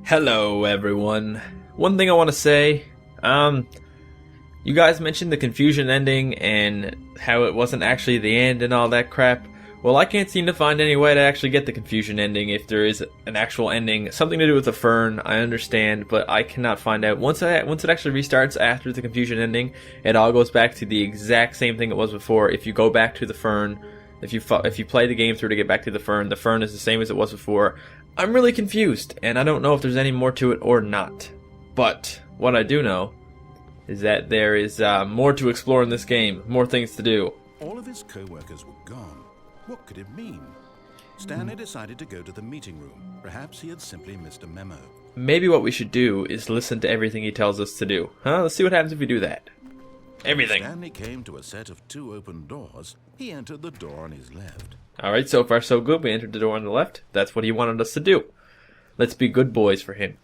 Hello, everyone. One thing I want to say, you guys mentioned the confusion ending and how it wasn't actually the end and all that crap. Well, I can't seem to find any way to actually get the confusion ending if there is an actual ending. Something to do with the fern, I understand, but I cannot find out. Once it actually restarts after the confusion ending, it all goes back to the exact same thing it was before. If you go back to the fern, if you play the game through to get back to the fern is the same as it was before. I'm really confused, and I don't know if there's any more to it or not. But what I do know is that there is more to explore in this game, more things to do. All of his co-workers were gone. What could it mean? Stanley decided to go to the meeting room. Perhaps he had simply missed a memo. Maybe what we should do is listen to everything he tells us to do. Let's see what happens if we do that. Everything. When Stanley came to a set of 2 open doors. He entered the door on his left. Alright, so far so good. We entered the door on the left. That's what he wanted us to do. Let's be good boys for him.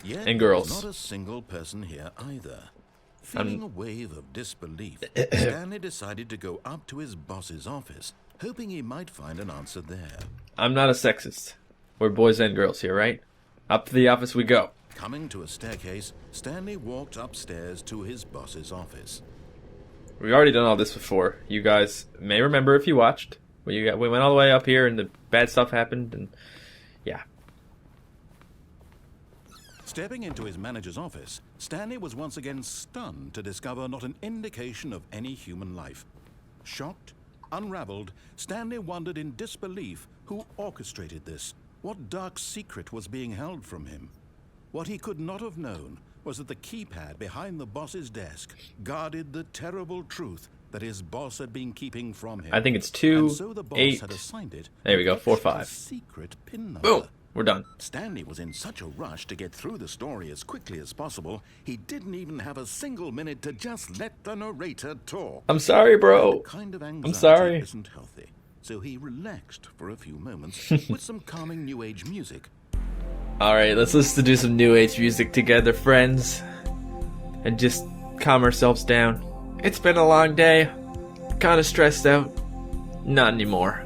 Yet And girls. Not a single person here either. Feeling a wave of disbelief, Stanley decided to go up to his boss's office, hoping he might find an answer there. I'm not a sexist. We're boys and girls here, right? Up to the office we go. Coming to a staircase, Stanley walked upstairs to his boss's office. We've already done all this before. You guys may remember if you watched. We went all the way up here and the bad stuff happened, and yeah. Stepping into his manager's office, Stanley was once again stunned to discover not an indication of any human life. Shocked, unraveled, Stanley wondered in disbelief who orchestrated this. What dark secret was being held from him? What he could not have known was that the keypad behind the boss's desk guarded the terrible truth that his boss had been keeping from him. I think it's 2, and so the boss 8. had assigned it. There we go, 4, 5. Secret pin number. Boom! We're done. Stanley was in such a rush to get through the story as quickly as possible, he didn't even have a single minute to just let the narrator talk. I'm sorry, bro. That kind of anxiety I'm sorry. isn't healthy, so he relaxed for a few moments with some calming new age music. Alright, let's listen to do some new age music together, friends. And just calm ourselves down. It's been a long day. Kinda stressed out. Not anymore.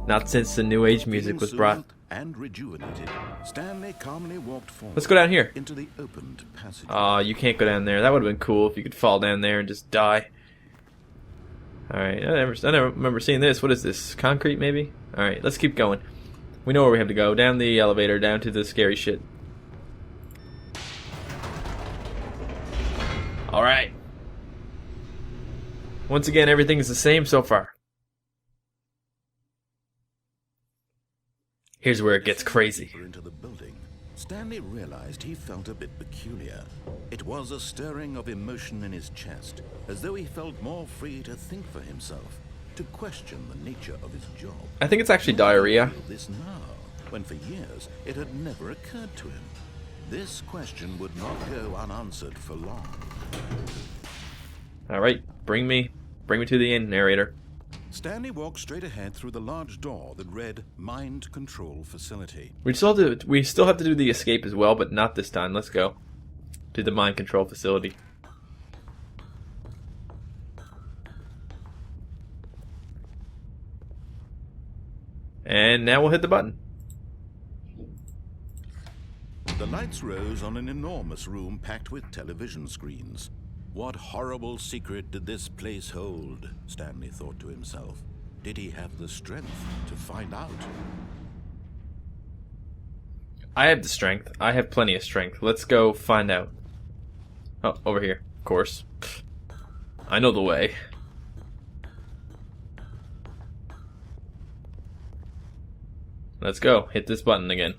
Not since the new age music was brought. And rejuvenated, Stanley calmly walked forward. Let's go down here. Into the opened passage. Aw, you can't go down there. That would have been cool if you could fall down there and just die. Alright, I never remember seeing this. What is this? Concrete, maybe? Alright, let's keep going. We know where we have to go. Down the elevator, down to the scary shit. Alright. Once again, everything is the same so far. Here's where it gets crazy. Into the building, Stanley realized he felt a bit peculiar. It was a stirring of emotion in his chest, as though he felt more free to think for himself, to question the nature of his job. I think it's actually diarrhea. This now, when for years it had never occurred to him. This question would not go unanswered for long. Alright, bring me to the end, narrator. Stanley walked straight ahead through the large door that read Mind Control Facility. We still have to do the escape as well, but not this time. Let's go to the mind control facility. And now we'll hit the button. The lights rose on an enormous room packed with television screens. What horrible secret did this place hold? Stanley thought to himself. Did he have the strength to find out? I have the strength. I have plenty of strength. Let's go find out. Oh, over here, of course. I know the way. Let's go. Hit this button again.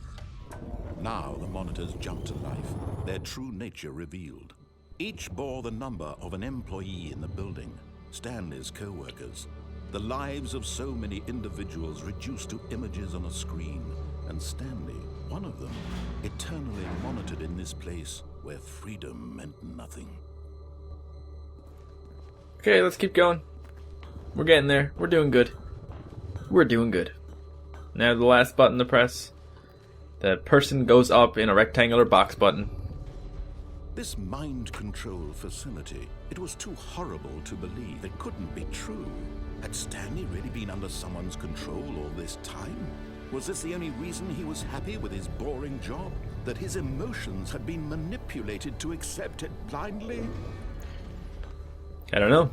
Now the monitors jumped to life, their true nature revealed. Each bore the number of an employee in the building, Stanley's co-workers. The lives of so many individuals reduced to images on a screen, and Stanley, one of them, eternally monitored in this place where freedom meant nothing. Okay, let's keep going. We're getting there. We're doing good. We're doing good. Now the last button to press. The person goes up in a rectangular box button. This mind control facility, it was too horrible to believe. It couldn't be true. Had Stanley really been under someone's control all this time? Was this the only reason he was happy with his boring job? That his emotions had been manipulated to accept it blindly? I don't know.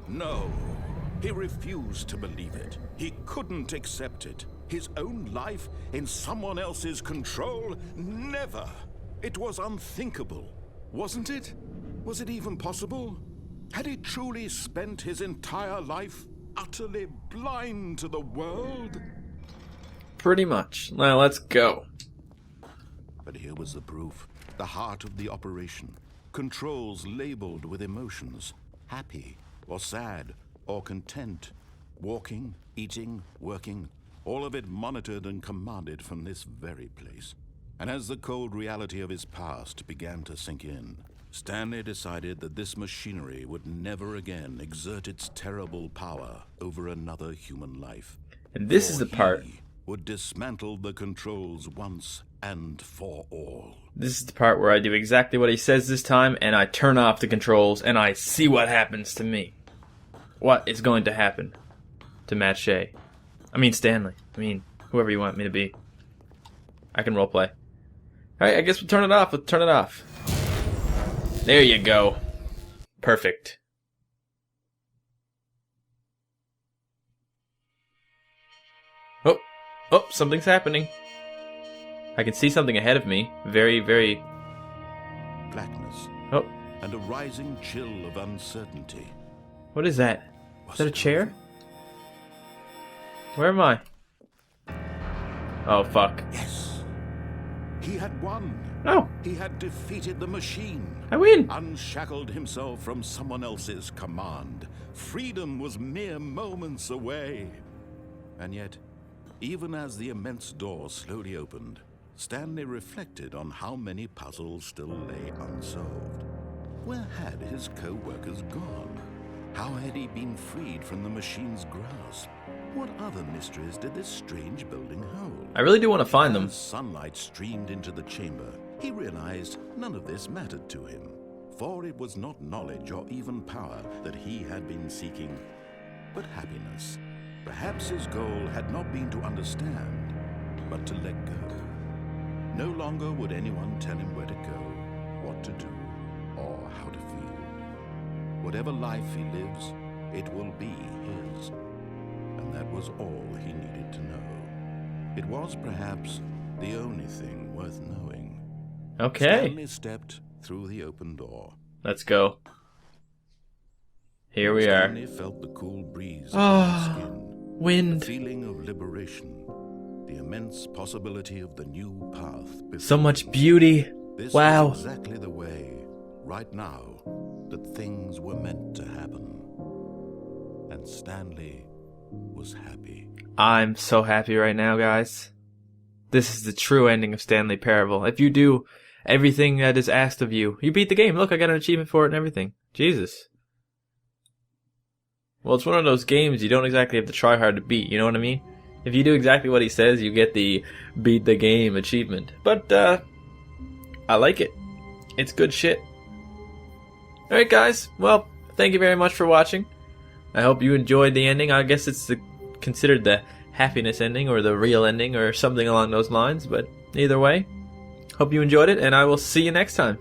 No. He refused to believe it. He couldn't accept it. His own life in someone else's control? Never. It was unthinkable. Wasn't it? Was it even possible? Had he truly spent his entire life utterly blind to the world? Pretty much. Now let's go. But here was the proof. The heart of the operation. Controls labeled with emotions. Happy, or sad, or content. Walking, eating, working. All of it monitored and commanded from this very place. And as the cold reality of his past began to sink in, Stanley decided that this machinery would never again exert its terrible power over another human life. And this is the part. He would dismantle the controls once and for all. This is the part where I do exactly what he says this time, and I turn off the controls, and I see what happens to me. What is going to happen to Matt Shea? I mean Stanley. I mean, whoever you want me to be. I can roleplay. Alright, I guess we'll turn it off. Let's turn it off. There you go. Perfect. Oh, oh, something's happening. I can see something ahead of me. Very, very... Blackness. Oh. And a rising chill of uncertainty. What is that? Is that a chair? Where am I? Oh, fuck. Yes. He had won. Oh. He had defeated the machine. I win. Unshackled himself from someone else's command. Freedom was mere moments away. And yet, even as the immense door slowly opened, Stanley reflected on how many puzzles still lay unsolved. Where had his co-workers gone? How had he been freed from the machine's grasp? What other mysteries did this strange building hold? I really do want to find them. As sunlight streamed into the chamber, he realized none of this mattered to him, for it was not knowledge or even power that he had been seeking, but happiness. Perhaps his goal had not been to understand, but to let go. No longer would anyone tell him where to go, what to do, or how to feel. Whatever life he lives, it will be his. And that was all he needed to know. It was perhaps the only thing worth knowing. Okay. Stanley stepped through the open door. Let's go. Here we are. Stanley felt the cool breeze on his skin. Wind. The feeling of liberation. The immense possibility of the new path before So much beauty. This Wow. was exactly the way, right now, that things were meant to happen. And Stanley was happy. I'm so happy right now, guys. This is the true ending of Stanley Parable. If you do everything that is asked of you, you beat the game. Look, I got an achievement for it and everything. Jesus. Well, it's one of those games you don't exactly have to try hard to beat, you know what I mean? If you do exactly what he says, you get the beat the game achievement. But, I like it. It's good shit. Alright, guys. Well, thank you very much for watching. I hope you enjoyed the ending. I guess it's considered the happiness ending or the real ending or something along those lines. But either way, hope you enjoyed it, and I will see you next time.